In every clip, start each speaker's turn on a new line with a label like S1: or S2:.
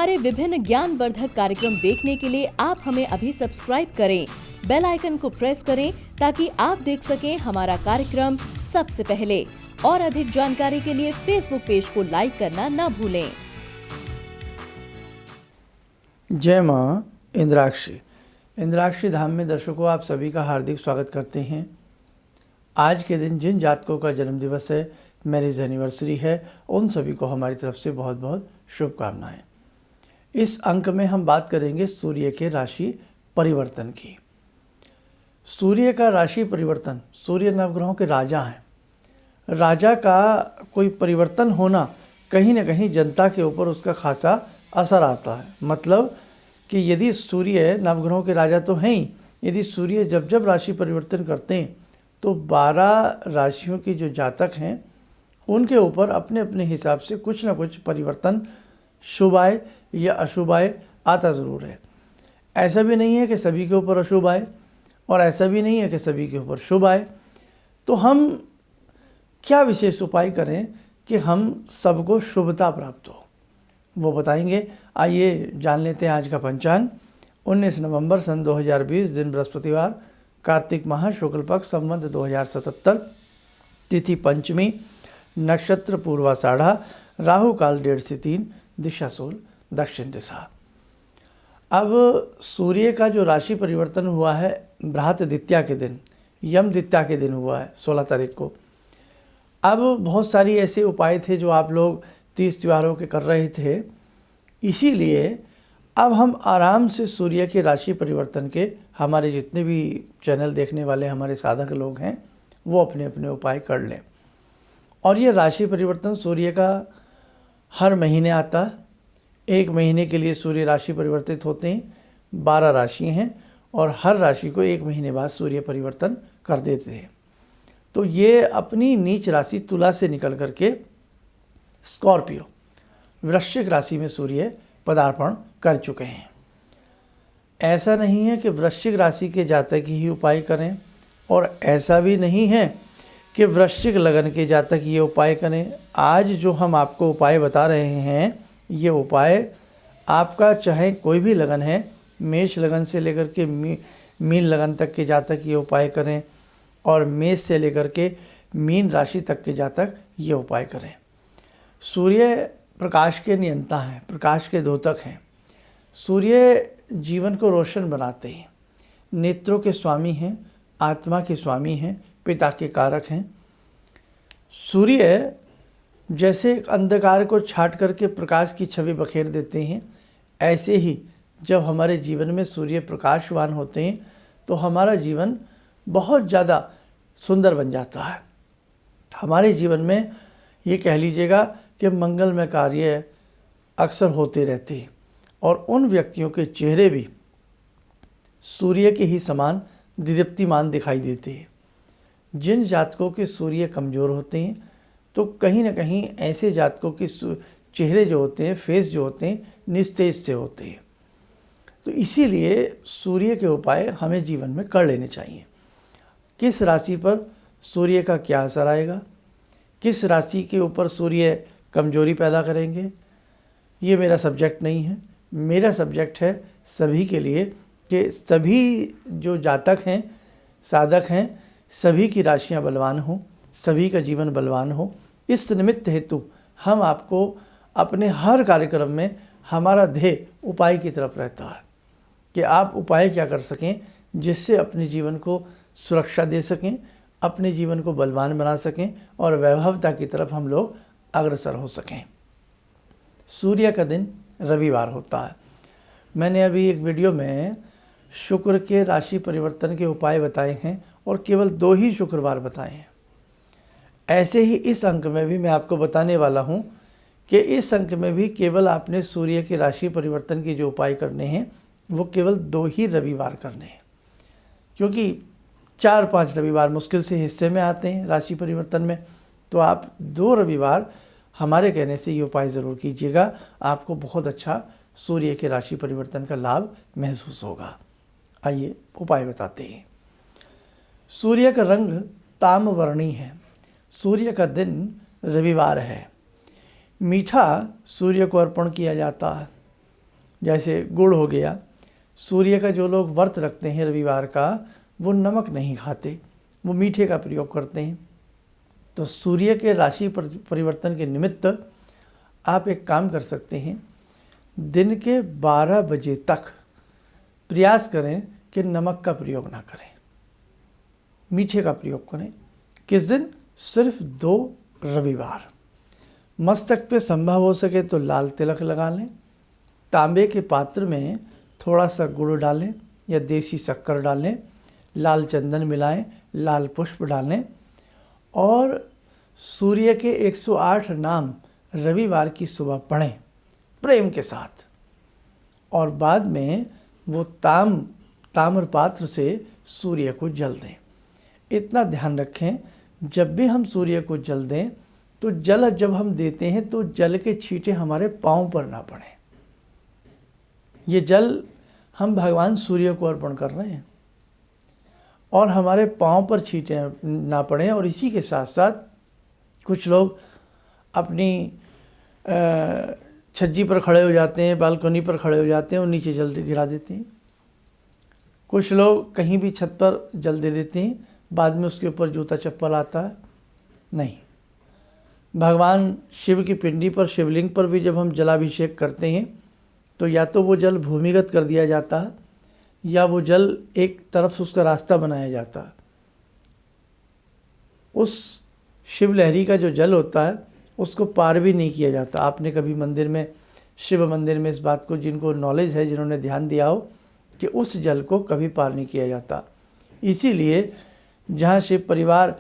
S1: हमारे विभिन्न ज्ञानवर्धक कार्यक्रम देखने के लिए आप हमें अभी सब्सक्राइब करें, बेल आइकन को प्रेस करें ताकि आप देख सकें हमारा कार्यक्रम सबसे पहले। और अधिक जानकारी के लिए फेसबुक पेज को लाइक करना न भूलें।
S2: जय माँ इंद्राक्षी। इंद्राक्षी धाम में दर्शकों आप सभी का हार्दिक स्वागत करते हैं। आज के दिन जिन जातकों का जन्मदिवस है, मैरिज एनिवर्सरी है, उन सभी को हमारी तरफ से बहुत बहुत शुभकामनाएं। इस अंक में हम बात करेंगे सूर्य के राशि परिवर्तन की। सूर्य का राशि परिवर्तन, सूर्य नवग्रहों के राजा हैं। राजा का कोई परिवर्तन होना कहीं ना कहीं जनता के ऊपर उसका खासा असर आता है। मतलब कि यदि सूर्य नवग्रहों के राजा तो हैं ही, यदि सूर्य जब जब राशि परिवर्तन करते हैं तो 12 राशियों के जो जातक हैं उनके ऊपर अपने अपने हिसाब से कुछ ना कुछ परिवर्तन शुभ आए या अशुभ आए आता ज़रूर है। ऐसा भी नहीं है कि सभी के ऊपर अशुभ आए और ऐसा भी नहीं है कि सभी के ऊपर शुभ आए। तो हम क्या विशेष उपाय करें कि हम सबको शुभता प्राप्त हो, वो बताएंगे। आइए जान लेते हैं आज का पंचांग। 19 नवंबर सन 2020, दिन बृहस्पतिवार, कार्तिक माह, शुक्ल पक्ष, संवत 2077, तिथि पंचमी, नक्षत्र पूर्वाषाढ़ा, राहु काल 1:30 से 3, दिशा सूल दक्षिण दिशा। अब सूर्य का जो राशि परिवर्तन हुआ है बृहत द्वितीया के दिन, यम द्वितीया के दिन हुआ है 16 तारीख को। अब बहुत सारी ऐसे उपाय थे जो आप लोग 30 त्योहारों के कर रहे थे, इसीलिए अब हम आराम से सूर्य के राशि परिवर्तन के, हमारे जितने भी चैनल देखने वाले हमारे साधक लोग हैं वो अपने अपने उपाय कर लें। और ये राशि परिवर्तन सूर्य का हर महीने आता है। 1 महीने के लिए सूर्य राशि परिवर्तित होते हैं। 12 राशि हैं और हर राशि को 1 महीने बाद सूर्य परिवर्तन कर देते हैं। तो ये अपनी नीच राशि तुला से निकल करके स्कॉर्पियो, वृश्चिक राशि में सूर्य पदार्पण कर चुके हैं। ऐसा नहीं है कि वृश्चिक राशि के जातक ही उपाय करें और ऐसा भी नहीं है कि वृश्चिक लगन के जातक ये उपाय करें। आज जो हम आपको उपाय बता रहे हैं, ये उपाय आपका चाहे कोई भी लगन है, मेष लगन से लेकर के मीन लगन तक के जातक ये उपाय करें और मेष से लेकर के मीन राशि तक के जातक ये उपाय करें। सूर्य प्रकाश के नियंता हैं, प्रकाश के द्योतक हैं। सूर्य जीवन को रोशन बनाते हैं, नेत्रों के स्वामी हैं, आत्मा के स्वामी हैं, पिता के कारक हैं। सूर्य जैसे अंधकार को छाट करके प्रकाश की छवि बखेर देते हैं, ऐसे ही जब हमारे जीवन में सूर्य प्रकाशवान होते हैं तो हमारा जीवन बहुत ज़्यादा सुंदर बन जाता है। हमारे जीवन में ये कह लीजिएगा कि मंगलमय कार्य अक्सर होते रहते हैं और उन व्यक्तियों के चेहरे भी सूर्य के ही समान दीप्तिमान दिखाई देते हैं। जिन जातकों के सूर्य कमज़ोर होते हैं तो कहीं ना कहीं ऐसे जातकों के चेहरे जो होते हैं, फेस जो होते हैं, निस्तेज से होते हैं। तो इसीलिए सूर्य के उपाय हमें जीवन में कर लेने चाहिए। किस राशि पर सूर्य का क्या असर आएगा, किस राशि के ऊपर सूर्य कमजोरी पैदा करेंगे, ये मेरा सब्जेक्ट नहीं है। मेरा सब्जेक्ट है सभी के लिए कि सभी जो जातक हैं, साधक हैं, सभी की राशियां बलवान हों, सभी का जीवन बलवान हो। इस निमित्त हेतु हम आपको अपने हर कार्यक्रम में हमारा ध्येय उपाय की तरफ रहता है कि आप उपाय क्या कर सकें जिससे अपने जीवन को सुरक्षा दे सकें, अपने जीवन को बलवान बना सकें और वैभवता की तरफ हम लोग अग्रसर हो सकें। सूर्य का दिन रविवार होता है। मैंने अभी एक वीडियो में शुक्र के राशि परिवर्तन के उपाय बताए हैं और केवल 2 ही शुक्रवार बताए हैं। ऐसे ही इस अंक में भी मैं आपको बताने वाला हूं कि इस अंक में भी केवल आपने सूर्य के राशि परिवर्तन के जो उपाय करने हैं वो केवल 2 ही रविवार करने हैं, क्योंकि 4-5 रविवार मुश्किल से हिस्से में आते हैं राशि परिवर्तन में। तो आप 2 रविवार हमारे कहने से ये उपाय ज़रूर कीजिएगा, आपको बहुत अच्छा सूर्य के राशि परिवर्तन का लाभ महसूस होगा। आइए उपाय बताते हैं। सूर्य का रंग ताम्रवर्णी है। सूर्य का दिन रविवार है। मीठा सूर्य को अर्पण किया जाता है। जैसे गुड़ हो गया। सूर्य का जो लोग व्रत रखते हैं रविवार का, वो नमक नहीं खाते, वो मीठे का प्रयोग करते हैं। तो सूर्य के राशि परिवर्तन के निमित्त आप एक काम कर सकते हैं, दिन के 12 बजे तक प्रयास करें कि नमक का प्रयोग ना करें, मीठे का प्रयोग करें। किस दिन? सिर्फ 2 रविवार। मस्तक पे संभव हो सके तो लाल तिलक लगा लें। तांबे के पात्र में थोड़ा सा गुड़ डालें या देसी शक्कर डालें, लाल चंदन मिलाएं, लाल पुष्प डालें और सूर्य के 108 नाम रविवार की सुबह पढ़ें प्रेम के साथ। और बाद में वो ताम्र पात्र से सूर्य को जल दें। इतना ध्यान रखें, जब भी हम सूर्य को जल दें तो जल जब हम देते हैं तो जल के छींटे हमारे पाँव पर ना पड़ें। ये जल हम भगवान सूर्य को अर्पण कर रहे हैं और हमारे पाँव पर छींटे ना पड़ें। और इसी के साथ साथ कुछ लोग अपनी छज्जी पर खड़े हो जाते हैं, बालकनी पर खड़े हो जाते हैं और नीचे जल गिरा देते हैं। कुछ लोग कहीं भी छत पर जल दे देते हैं, बाद में उसके ऊपर जूता चप्पल आता है। नहीं, भगवान शिव की पिंडी पर, शिवलिंग पर भी जब हम जलाभिषेक करते हैं तो या तो वो जल भूमिगत कर दिया जाता है या वो जल एक तरफ से उसका रास्ता बनाया जाता है। उस शिवलहरी का जो जल होता है उसको पार भी नहीं किया जाता। आपने कभी मंदिर में, शिव मंदिर में इस बात को, जिनको नॉलेज है, जिन्होंने ध्यान दिया हो कि उस जल को कभी पार नहीं किया जाता। इसीलिए जहाँ शिव परिवार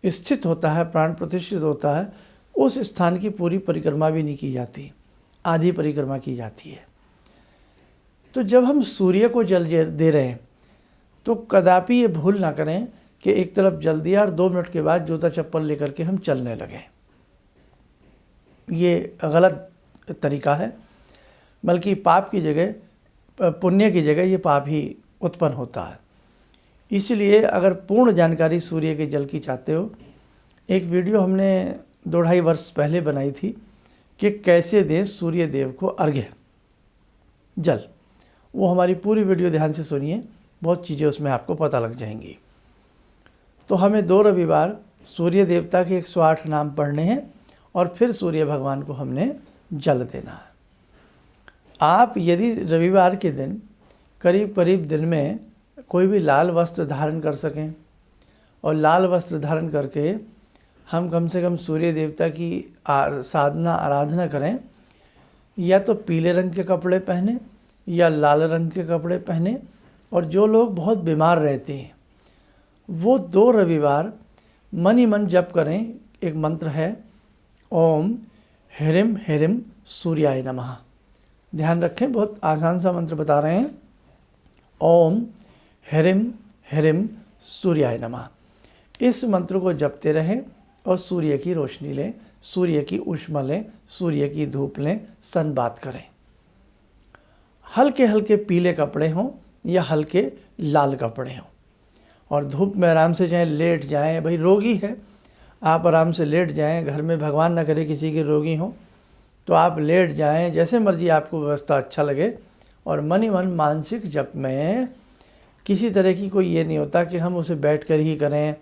S2: स्थित होता है, प्राण प्रतिष्ठित होता है, उस स्थान की पूरी परिक्रमा भी नहीं की जाती, आधी परिक्रमा की जाती है। तो जब हम सूर्य को जल दे रहे हैं तो कदापि ये भूल ना करें कि एक तरफ जल दिया और 2 मिनट के बाद जूता चप्पल लेकर के हम चलने लगे। ये गलत तरीका है, बल्कि पाप की जगह, पुण्य की जगह ये पाप ही उत्पन्न होता है। इसलिए अगर पूर्ण जानकारी सूर्य के जल की चाहते हो, एक वीडियो हमने 2-2.5 वर्ष पहले बनाई थी कि कैसे दें सूर्य देव को अर्घ्य जल। वो हमारी पूरी वीडियो ध्यान से सुनिए, बहुत चीज़ें उसमें आपको पता लग जाएंगी। तो हमें 2 रविवार सूर्य देवता के 108 नाम पढ़ने हैं और फिर सूर्य भगवान को हमने जल देना है। आप यदि रविवार के दिन करीब करीब दिन में कोई भी लाल वस्त्र धारण कर सकें और लाल वस्त्र धारण करके हम कम से कम सूर्य देवता की साधना आराधना करें, या तो पीले रंग के कपड़े पहने या लाल रंग के कपड़े पहने। और जो लोग बहुत बीमार रहते हैं वो 2 रविवार मन ही मन जप करें। एक मंत्र है, ओम ह्रीं ह्रीं सूर्याय नमः। ध्यान रखें, बहुत आसान सा मंत्र बता रहे हैं। ओम ह्रीं ह्रीं सूर्याय नमः। इस मंत्र को जपते रहें और सूर्य की रोशनी लें, सूर्य की ऊष्मा लें, सूर्य की धूप लें, सनबात करें। हल्के हल्के पीले कपड़े हों या हल्के लाल कपड़े हों और धूप में आराम से जाएं, लेट जाएं। भाई रोगी है, आप आराम से लेट जाएं। घर में भगवान ना करे किसी के रोगी हों तो आप लेट जाएं, जैसे मर्जी आपको व्यवस्था अच्छा लगे। और मन ही मन मानसिक जप में किसी तरह की कोई ये नहीं होता कि हम उसे बैठ कर ही करें,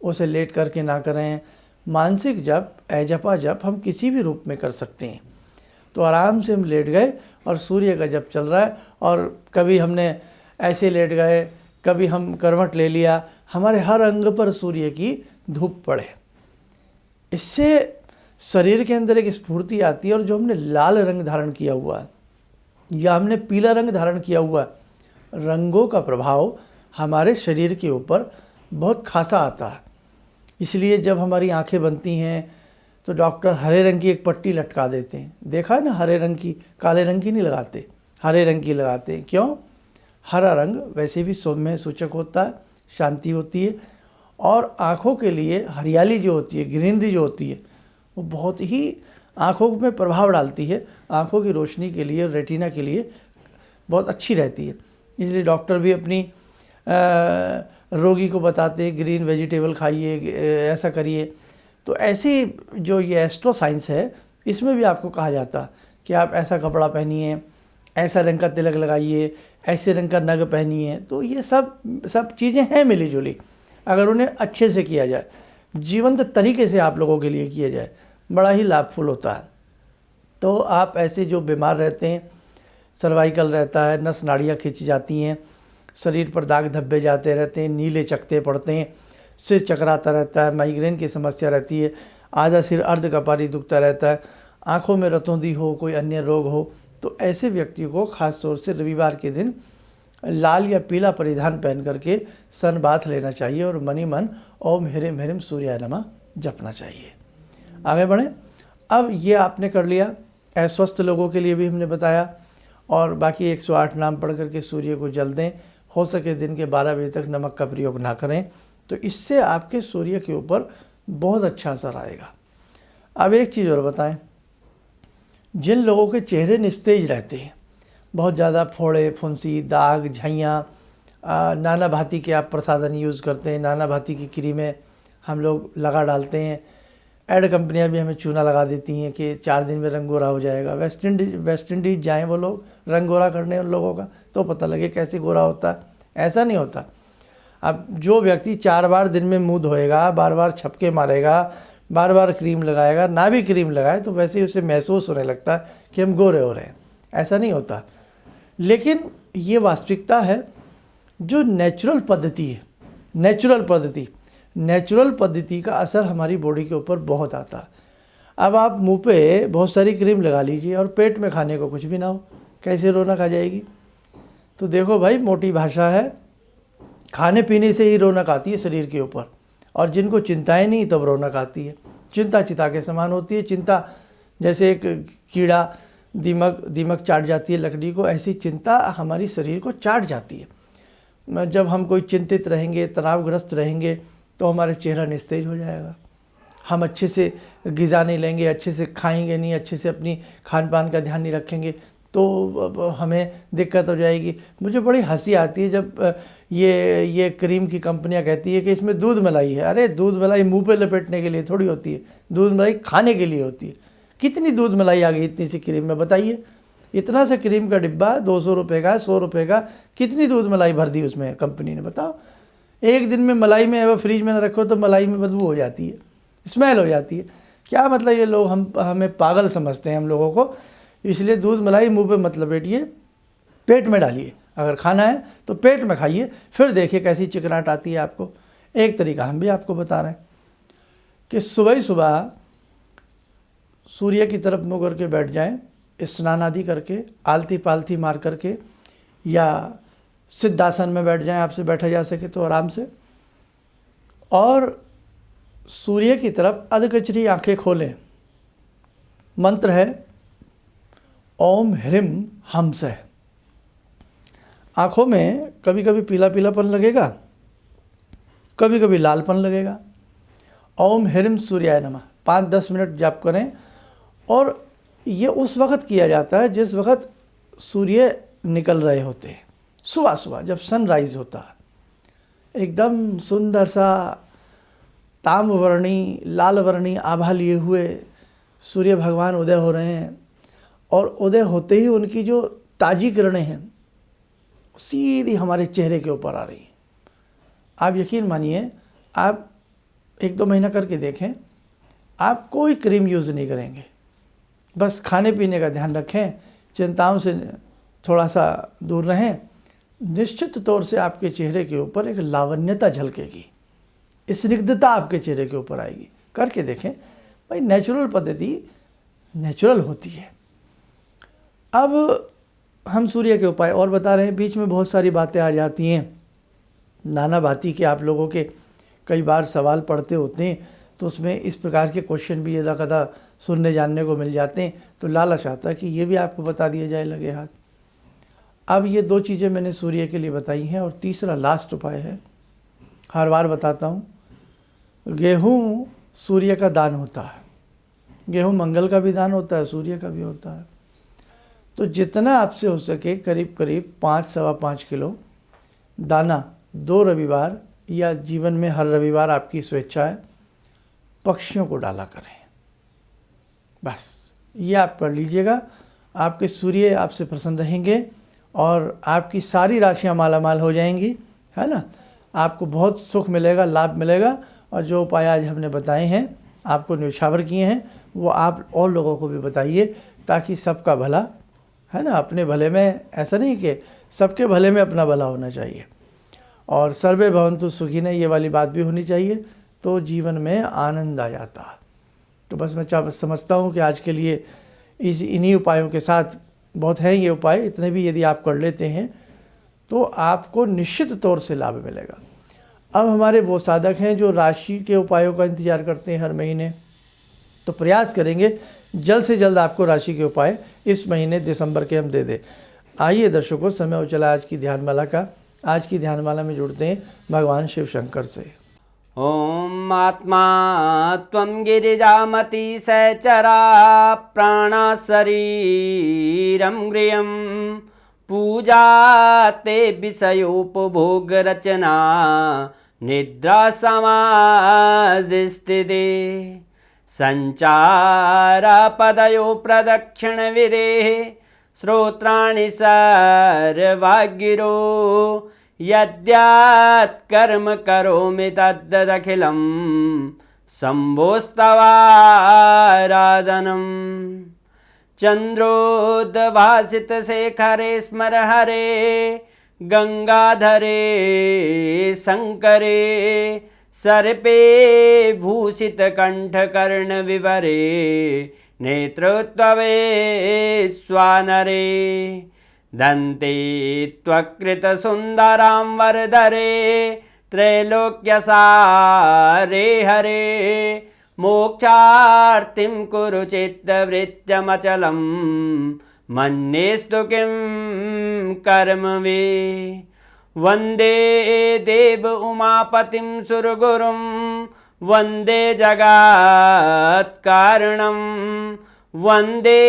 S2: उसे लेट करके ना करें। मानसिक जप, ऐजपा जप हम किसी भी रूप में कर सकते हैं। तो आराम से हम लेट गए और सूर्य का जप चल रहा है और कभी हमने ऐसे लेट गए, कभी हम करवट ले लिया, हमारे हर अंग पर सूर्य की धूप पड़े। इससे शरीर के अंदर एक स्फूर्ति आती है। और जो हमने लाल रंग धारण किया हुआ है या हमने पीला रंग धारण किया हुआ है, रंगों का प्रभाव हमारे शरीर के ऊपर बहुत खासा आता है। इसलिए जब हमारी आंखें बनती हैं तो डॉक्टर हरे रंग की एक पट्टी लटका देते हैं। देखा है ना, हरे रंग की, काले रंग की नहीं लगाते, हरे रंग की लगाते हैं। क्यों? हरा रंग वैसे भी सौम्य सूचक होता है, शांति होती है। और आँखों के लिए हरियाली जो होती है, ग्रीनरी जो होती है, वो बहुत ही आँखों में प्रभाव डालती है। आँखों की रोशनी के लिए, रेटिना के लिए बहुत अच्छी रहती है। इसलिए डॉक्टर भी अपनी रोगी को बताते हैं ग्रीन वेजिटेबल खाइए, ऐसा करिए। तो ऐसी जो ये एस्ट्रो साइंस है, इसमें भी आपको कहा जाता है कि आप ऐसा कपड़ा पहनिए, ऐसा रंग का तिलक लगाइए, ऐसे रंग का नग पहनिए। तो ये सब चीज़ें हैं मिली जुली। अगर उन्हें अच्छे से किया जाए, जीवंत तरीके से आप लोगों के लिए किया जाए, बड़ा ही लाभफुल होता है। तो आप ऐसे जो बीमार रहते हैं, सर्वाइकल रहता है, नस नाड़ियाँ खिंच जाती हैं, शरीर पर दाग धब्बे जाते रहते हैं, नीले चकते पड़ते हैं, सिर चकराता रहता है, माइग्रेन की समस्या रहती है, आधा सिर अर्ध कपारी दुखता रहता है, आँखों में रतौंधी हो, कोई अन्य रोग हो, तो ऐसे व्यक्ति को ख़ास तौर से रविवार के दिन लाल या पीला परिधान पहन करके सन बाथ लेना चाहिए और मनी मन ओम ह्रीम ह्रीम सूर्याय नमः जपना चाहिए। आगे बढ़ें। अब ये आपने कर लिया, अस्वस्थ लोगों के लिए भी हमने बताया, और बाकी 108 नाम पढ़ करके सूर्य को जल दें। हो सके दिन के 12 बजे तक नमक का प्रयोग ना करें, तो इससे आपके सूर्य के ऊपर बहुत अच्छा असर आएगा। अब एक चीज़ और बताएं, जिन लोगों के चेहरे निस्तेज रहते हैं, बहुत ज़्यादा फोड़े फुंसी, दाग, झाइयाँ, नाना भांति के आप प्रसाधन यूज़ करते हैं, नाना भांति की क्रीमें हम लोग लगा डालते हैं, ऐड कंपनियां भी हमें चूना लगा देती हैं कि 4 दिन में रंग गोरा हो जाएगा। वेस्ट इंडीज़ जाएँ वो लोग रंग गोरा करने उन लोगों का, तो पता लगे कैसे गोरा होता है। ऐसा नहीं होता। अब जो व्यक्ति 4 बार दिन में मुँह धोएगा, बार बार छपके मारेगा, बार बार क्रीम लगाएगा, ना भी क्रीम लगाए तो वैसे ही उसे महसूस होने लगता है कि हम गोरे हो रहे हैं। ऐसा नहीं होता। लेकिन ये वास्तविकता है। जो नेचुरल पद्धति है, नेचुरल पद्धति का असर हमारी बॉडी के ऊपर बहुत आता है। अब आप मुंह पे बहुत सारी क्रीम लगा लीजिए और पेट में खाने को कुछ भी ना हो, कैसे रौनक आ जाएगी? तो देखो भाई, मोटी भाषा है, खाने पीने से ही रौनक आती है शरीर के ऊपर। और जिनको चिंताएं नहीं तब रौनक आती है। चिंता चिता के समान होती है। चिंता जैसे एक कीड़ा दीमक चाट जाती है लकड़ी को, ऐसी चिंता हमारी शरीर को चाट जाती है। जब हम कोई चिंतित रहेंगे, तनावग्रस्त रहेंगे, तो हमारा चेहरा निस्तेज हो जाएगा। हम अच्छे से ग़िज़ा नहीं लेंगे, अच्छे से खाएंगे नहीं, अच्छे से अपनी खान पान का ध्यान नहीं रखेंगे, तो हमें दिक्कत हो जाएगी। मुझे बड़ी हंसी आती है जब ये क्रीम की कंपनियां कहती है कि इसमें दूध मलाई है। अरे दूध मलाई मुंह पे लपेटने के लिए थोड़ी होती है, दूध मलाई खाने के लिए होती है। कितनी दूध मलाई आ गई इतनी सी क्रीम में, बताइए। इतना सा क्रीम का डिब्बा 200 रुपये का, 100 रुपये का, कितनी दूध मलाई भर दी उसमें कंपनी ने, बताओ। एक दिन में मलाई में वो फ्रिज में ना रखो तो मलाई में बदबू हो जाती है, स्मेल हो जाती है। क्या मतलब, ये लोग हमें पागल समझते हैं हम लोगों को। इसलिए दूध मलाई मुंह पे मत लपेटिए, पेट में डालिए। अगर खाना है तो पेट में खाइए, फिर देखिए कैसी चिकनाहट आती है आपको। एक तरीका हम भी आपको बता रहे हैं कि सुबह सुबह सूर्य की तरफ मुँह करके बैठ जाएं, स्नान आदि करके, आलती पालती मार करके, या सिद्धासन में बैठ जाएं, आपसे बैठा जा सके तो आराम से, और सूर्य की तरफ अधकचरी आंखें खोलें। मंत्र है ओम ह्रीम हम से। आँखों में कभी कभी पीला पीलापन लगेगा, कभी कभी लालपन लगेगा। ओम ह्रीम सूर्याय नमः 5-10 मिनट जाप करें। और ये उस वक़्त किया जाता है जिस वक़्त सूर्य निकल रहे होते हैं, सुबह सुबह जब सनराइज़ होता है। एकदम सुंदर सा ताम्रवर्णी लाल वर्णी आभा लिए हुए सूर्य भगवान उदय हो रहे हैं, और उदय होते ही उनकी जो ताज़ी किरणें हैं सीधी हमारे चेहरे के ऊपर आ रही हैं। आप यकीन मानिए, आप 1-2 महीना करके देखें, आप कोई क्रीम यूज़ नहीं करेंगे, बस खाने पीने का ध्यान रखें, चिंताओं से थोड़ा सा दूर रहें। निश्चित तौर से आपके चेहरे के ऊपर एक लावण्यता झलकेगी, स्निग्धता आपके चेहरे के ऊपर आएगी। करके देखें भाई, नेचुरल पद्धति नेचुरल होती है। अब हम सूर्य के उपाय और बता रहे हैं। बीच में बहुत सारी बातें आ जाती हैं, नाना भांति के आप लोगों के कई बार सवाल पढ़ते होते हैं, तो उसमें इस प्रकार के क्वेश्चन भी यदा कदा सुनने जानने को मिल जाते हैं, तो लालच आता है कि ये भी आपको बता दिया जाए लगे हाथ। अब ये 2 चीज़ें मैंने सूर्य के लिए बताई हैं, और तीसरा लास्ट उपाय है, हर बार बताता हूँ। गेहूँ सूर्य का दान होता है, गेहूँ मंगल का भी दान होता है, सूर्य का भी होता है। तो जितना आपसे हो सके करीब 5-5.25 किलो दाना 2 रविवार या जीवन में हर रविवार, आपकी स्वेच्छा है, पक्षियों को डाला करें। बस ये आप कर लीजिएगा, आपके सूर्य आपसे प्रसन्न रहेंगे और आपकी सारी राशियां मालामाल हो जाएंगी, है ना। आपको बहुत सुख मिलेगा, लाभ मिलेगा। और जो उपाय आज हमने बताए हैं, आपको न्यौछावर किए हैं, वो आप और लोगों को भी बताइए, ताकि सबका भला, है ना। अपने भले में, ऐसा नहीं कि सबके भले में अपना भला होना चाहिए। और सर्वे भवन्तु सुखिनः, ये वाली बात भी होनी चाहिए, तो जीवन में आनंद आ जाता। तो बस मैं समझता हूँ कि आज के लिए इन्हीं उपायों के साथ बहुत हैं ये उपाय, इतने भी यदि आप कर लेते हैं तो आपको निश्चित तौर से लाभ मिलेगा। अब हमारे वो साधक हैं जो राशि के उपायों का इंतज़ार करते हैं हर महीने, तो प्रयास करेंगे जल्द से जल्द आपको राशि के उपाय इस महीने दिसंबर के हम दे दें। आइए दर्शकों, समय हो चला आज की ध्यानमाला का। आज की ध्यानमाला में जुड़ते हैं भगवान शिव शंकर से।
S3: ॐ आत्मा त्वं गिरिजामति सहचरा प्राणा शरीरं गृहं पूजा ते विषयोपभोग रचना निद्रा समाधिस्थिते संचारा पदयो प्रदक्षिण विदेः श्रोत्राणि सर्वागिरो यद्यात् कर्म करोमि तद्दखिलं शम्भोस्तवाराधनम् चन्द्रोद्भासितशेखरे स्मर हरे गंगाधरे शंकरे सर्पे भूषितकण्ठकर्णविवरे नेत्रोत्तवे स्वानरे दन्ते त्वकृतसुन्दरां वरदरे त्रैलोक्यसारे हरे मोक्षार्तिं कुरु चित्तवृत्त्यमचलं मन्येस्तु किं कर्म वे वन्दे देव उमापतिं सुरगुरुं वन्दे जगत्कारणं वन्दे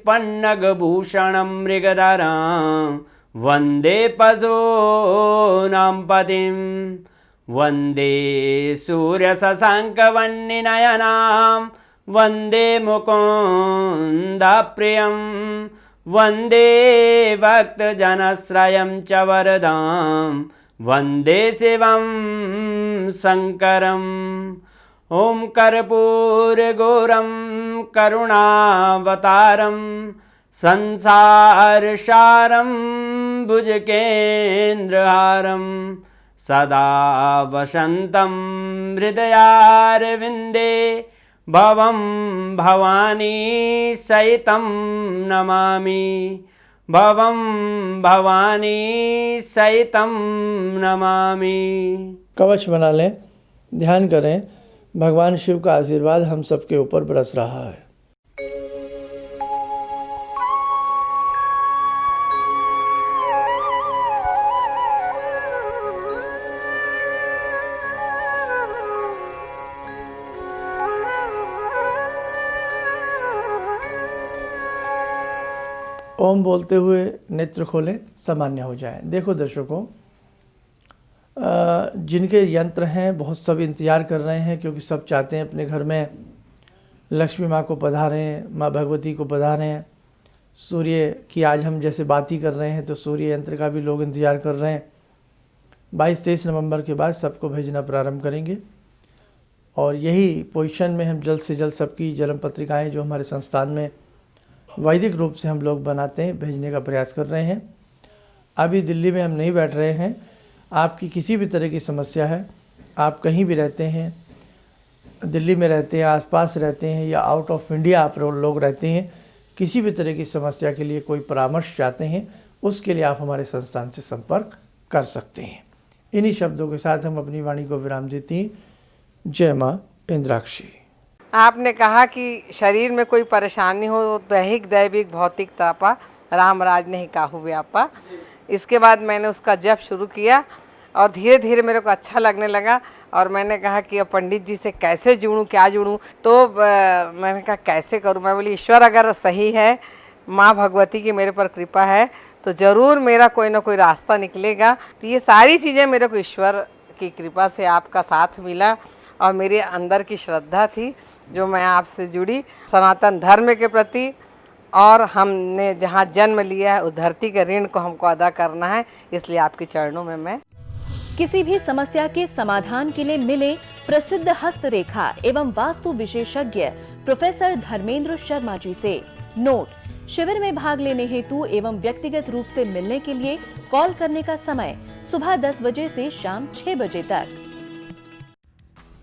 S3: पन्नगभूषणं मृगधरं वन्दे पशूनां पतिं वन्दे सूर्यशशाङ्कवह्निनयनां वन्दे मुकुन्दप्रियं वन्दे भक्तजनश्रयं च वरदां वन्दे शिवं शङ्करम् ॐ कर्पूरगौरं करुणावतारं संसारसारं भुजगेन्द्रहारं सदा वसन्तं हृदयारविन्दे भवं भवानी सहितं नमामि भवं भवानी सहितं नमामि।
S2: कवच बना लें, ध्यान करें, भगवान शिव का आशीर्वाद हम सबके ऊपर बरस रहा है। ओम बोलते हुए नेत्र खोलें, सामान्य हो जाएं। देखो दर्शकों, जिनके यंत्र हैं बहुत सब इंतज़ार कर रहे हैं, क्योंकि सब चाहते हैं अपने घर में लक्ष्मी माँ को पधारें, माँ भगवती को पधारें। सूर्य की आज हम जैसे बात ही कर रहे हैं, तो सूर्य यंत्र का भी लोग इंतज़ार कर रहे हैं। 22-23 नवंबर के बाद सबको भेजना प्रारंभ करेंगे, और यही पोजीशन में हम जल्द से जल्द सबकी जन्म पत्रिकाएँ जो हमारे संस्थान में वैदिक रूप से हम लोग बनाते हैं, भेजने का प्रयास कर रहे हैं। अभी दिल्ली में हम नहीं बैठ रहे हैं। आपकी किसी भी तरह की समस्या है, आप कहीं भी रहते हैं, दिल्ली में रहते हैं, आसपास रहते हैं, या आउट ऑफ इंडिया आप लोग रहते हैं, किसी भी तरह की समस्या के लिए कोई परामर्श चाहते हैं, उसके लिए आप हमारे संस्थान से संपर्क कर सकते हैं। इन्हीं शब्दों के साथ हम अपनी वाणी को विराम देती हैं। जय माँ इंद्राक्षी।
S4: आपने कहा कि शरीर में कोई परेशानी हो, दैहिक दैविक भौतिक तापा राम राज नहीं काहू व्यापा। इसके बाद मैंने उसका जप शुरू किया और धीरे धीरे मेरे को अच्छा लगने लगा, और मैंने कहा कि अब पंडित जी से कैसे जुड़ूं, क्या जुड़ूं। तो मैंने कहा कैसे करूं। मैं बोली ईश्वर अगर सही है, माँ भगवती की मेरे पर कृपा है, तो ज़रूर मेरा कोई ना कोई रास्ता निकलेगा। तो ये सारी चीज़ें मेरे को ईश्वर की कृपा से आपका साथ मिला, और मेरे अंदर की श्रद्धा थी जो मैं आपसे जुड़ी। सनातन धर्म के प्रति और हमने जहाँ जन्म लिया है उस धरती के ऋण को हमको अदा करना है, इसलिए आपके चरणों में मैं।
S1: किसी भी समस्या के समाधान के लिए मिले प्रसिद्ध हस्तरेखा एवं वास्तु विशेषज्ञ प्रोफेसर धर्मेंद्र शर्मा जी से। नोट: शिविर में भाग लेने हेतु एवं व्यक्तिगत रूप से मिलने के लिए कॉल करने का समय सुबह 10 बजे से शाम 6 बजे तक।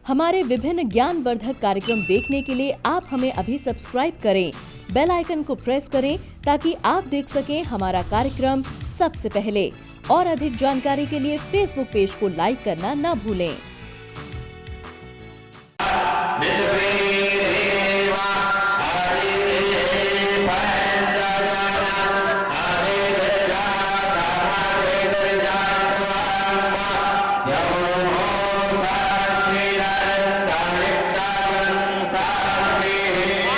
S1: हमारे विभिन्न ज्ञानवर्धक कार्यक्रम देखने के लिए आप हमें अभी सब्सक्राइब करें, बेल आइकन को प्रेस करें ताकि आप देख सकें हमारा कार्यक्रम सबसे पहले। और अधिक जानकारी के लिए फेसबुक पेज को लाइक करना न भूलें।